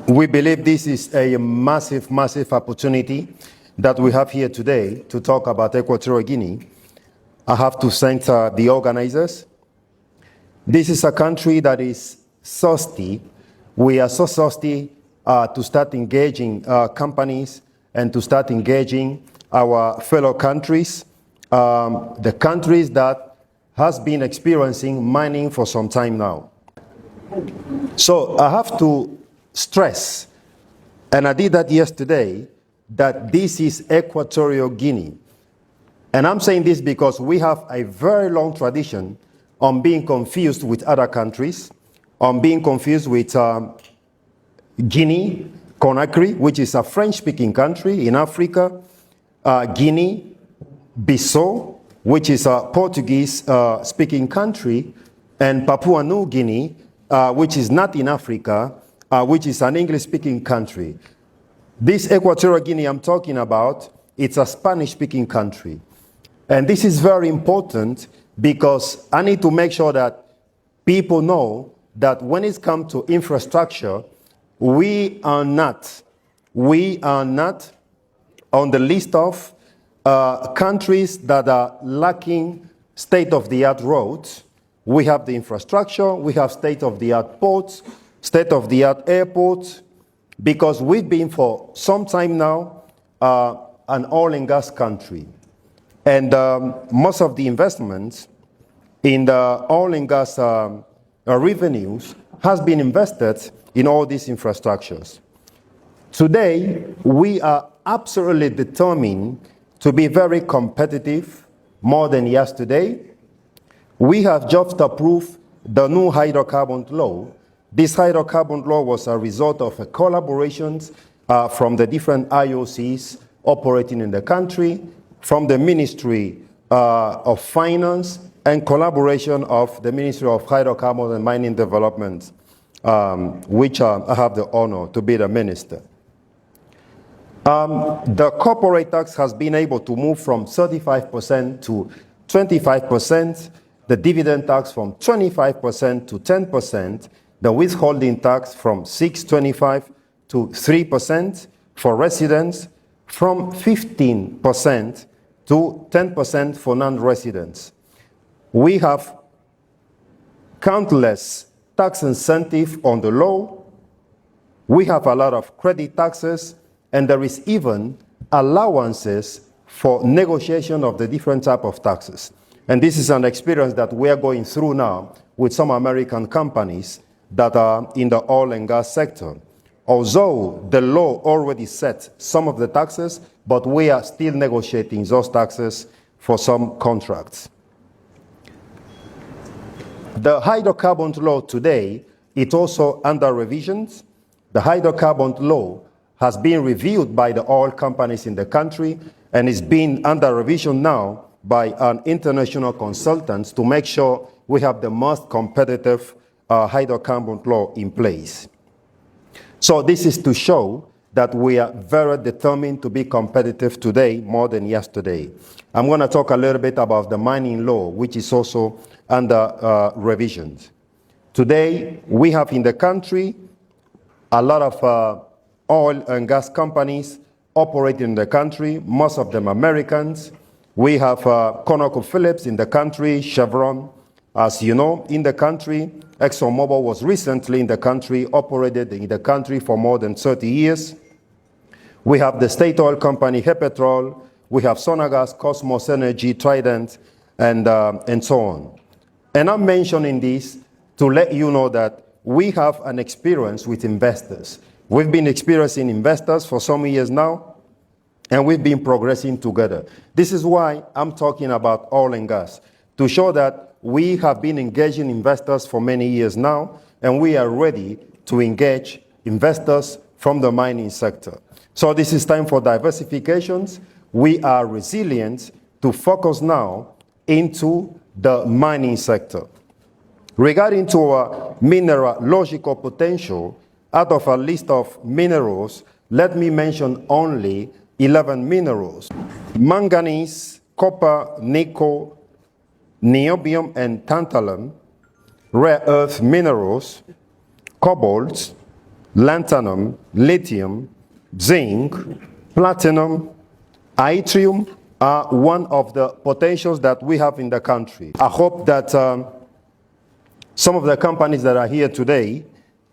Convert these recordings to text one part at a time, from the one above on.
We believe this is a massive, massive opportunity that we have here today to talk about Equatorial Guinea. I have to thank the organizers. This is a country that is thirsty. We are so thirsty to start engaging companies and to start engaging our fellow countries, the countries that has been experiencing mining for some time now. So I have to stress, and I did that yesterday, that this is Equatorial Guinea. And I'm saying this because we have a very long tradition on being confused with other countries, on being confused with Guinea, Conakry, which is a French-speaking country in Africa, Guinea, Bissau, which is a Portuguese-speaking country, and Papua New Guinea, which is not in Africa, which is an English-speaking country. This Equatorial Guinea I'm talking about, it's a Spanish-speaking country. And this is very important because I need to make sure that people know that when it comes to infrastructure, we are not on the list of countries that are lacking state-of-the-art roads. We have the infrastructure, we have state-of-the-art ports, state-of-the-art airports, because we've been for some time now an oil and gas country. And most of the investments in the oil and gas revenues has been invested in all these infrastructures. Today, we are absolutely determined to be very competitive more than yesterday. We have just approved the new hydrocarbon law. This hydrocarbon law was a result of collaborations from the different IOCs operating in the country, from the Ministry of Finance, and collaboration of the Ministry of Hydrocarbons and Mining Development, which I have the honor to be the minister. The corporate tax has been able to move from 35% to 25%, the dividend tax from 25% to 10%, the withholding tax from 6.25 to 3% for residents, from 15% to 10% for non-residents. We have countless tax incentives on the law. We have a lot of credit taxes, and there is even allowances for negotiation of the different type of taxes. And this is an experience that we are going through now with some American companies that are in the oil and gas sector. Although the law already set some of the taxes, but we are still negotiating those taxes for some contracts. The hydrocarbon law today, it's also under revisions. The hydrocarbon law has been reviewed by the oil companies in the country and is being under revision now by an international consultants to make sure we have the most competitive hydrocarbon law in place. So this is to show that we are very determined to be competitive today more than yesterday. I'm going to talk a little bit about the mining law, which is also under revisions. Today, we have in the country a lot of oil and gas companies operating in the country, most of them Americans. We have ConocoPhillips in the country, Chevron, as you know, in the country. ExxonMobil was recently in the country, operated in the country for more than 30 years. We have the state oil company, Equatorial. We have Sonagas, Cosmos Energy, Trident, and so on. And I'm mentioning this to let you know that we have an experience with investors. We've been experiencing investors for some years now, and we've been progressing together. This is why I'm talking about oil and gas, to show that we have been engaging investors for many years now, and we are ready to engage investors from the mining sector. So this is time for diversifications. We are resilient to focus now into the mining sector. Regarding to our mineralogical potential, out of a list of minerals, let me mention only 11 minerals: manganese, copper, nickel, niobium and tantalum, rare earth minerals, cobalt, lanthanum, lithium, zinc, platinum, yttrium are one of the potentials that we have in the country. I hope that some of the companies that are here today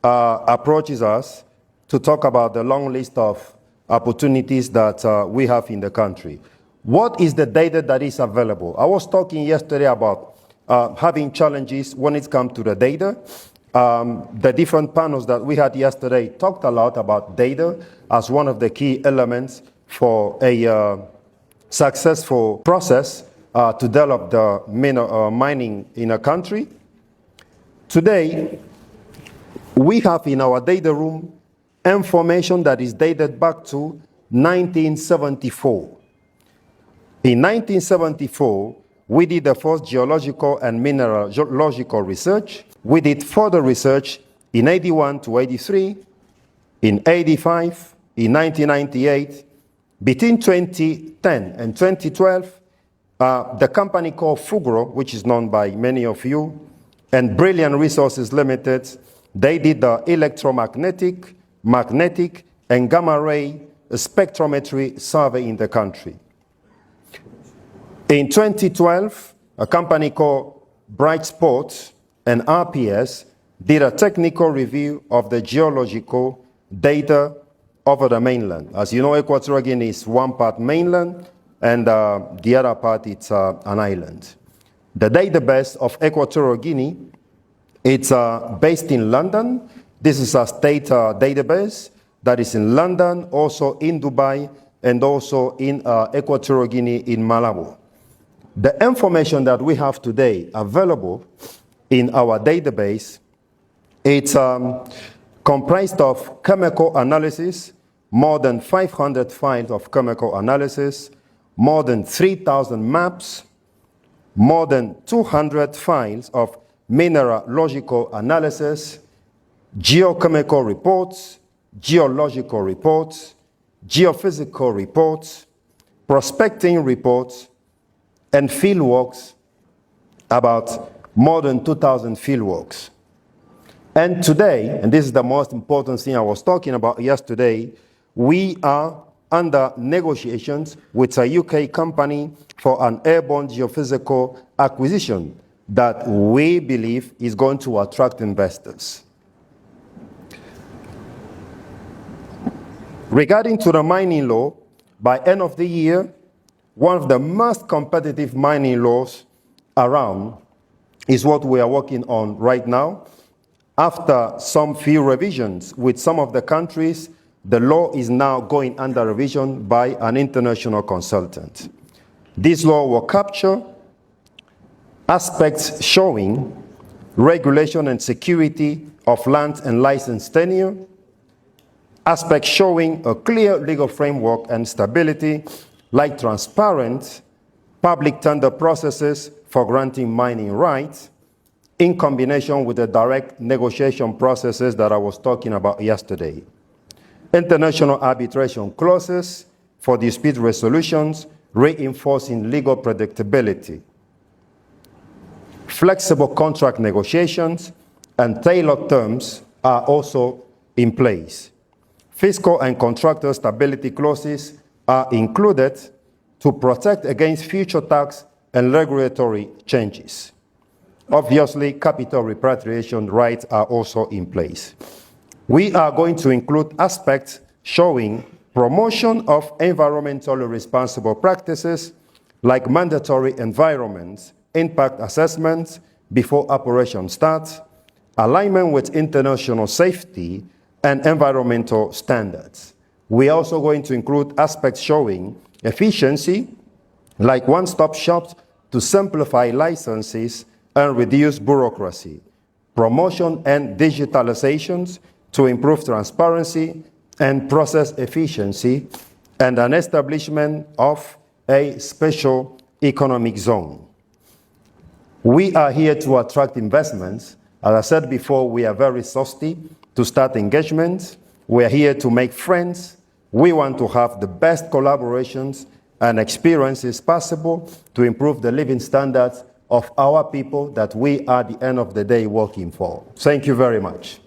approaches us to talk about the long list of opportunities that we have in the country. What is the data that is available? I was talking yesterday about having challenges when it comes to the data. The different panels that we had yesterday talked a lot about data as one of the key elements for a successful process to develop the mining in a country. Today, we have in our data room information that is dated back to 1974. In 1974, we did the first geological and mineralogical research. We did further research in 81 to 83, in 85, in 1998. Between 2010 and 2012, the company called Fugro, which is known by many of you, and Brilliant Resources Limited, they did the electromagnetic, magnetic, and gamma ray spectrometry survey in the country. In 2012, a company called Bright Sports and RPS did a technical review of the geological data over the mainland. As you know, Equatorial Guinea is one part mainland, and the other part it's an island. The database of Equatorial Guinea, it's based in London. This is a state database that is in London, also in Dubai, and also in Equatorial Guinea in Malabo. The information that we have today available in our database, it's comprised of chemical analysis, more than 500 files of chemical analysis, more than 3,000 maps, more than 200 files of mineralogical analysis, geochemical reports, geological reports, geophysical reports, prospecting reports, and fieldworks, about more than 2,000 fieldworks. And today, and this is the most important thing I was talking about yesterday, we are under negotiations with a UK company for an airborne geophysical acquisition that we believe is going to attract investors. Regarding to the mining law, by end of the year, one of the most competitive mining laws around is what we are working on right now. After some few revisions with some of the countries, the law is now going under revision by an international consultant. This law will capture aspects showing regulation and security of land and license tenure, aspects showing a clear legal framework and stability, like transparent public tender processes for granting mining rights, in combination with the direct negotiation processes that I was talking about yesterday. International arbitration clauses for dispute resolutions, reinforcing legal predictability. Flexible contract negotiations and tailored terms are also in place. Fiscal and contractor stability clauses are included to protect against future tax and regulatory changes. Obviously, capital repatriation rights are also in place. We are going to include aspects showing promotion of environmentally responsible practices, like mandatory environment impact assessments before operation starts, alignment with international safety and environmental standards. We are also going to include aspects showing efficiency, like one-stop shops to simplify licenses and reduce bureaucracy, promotion and digitalizations to improve transparency and process efficiency, and an establishment of a special economic zone. We are here to attract investments. As I said before, we are very thirsty to start engagements. We are here to make friends. We want to have the best collaborations and experiences possible to improve the living standards of our people that we are at the end of the day working for. Thank you very much.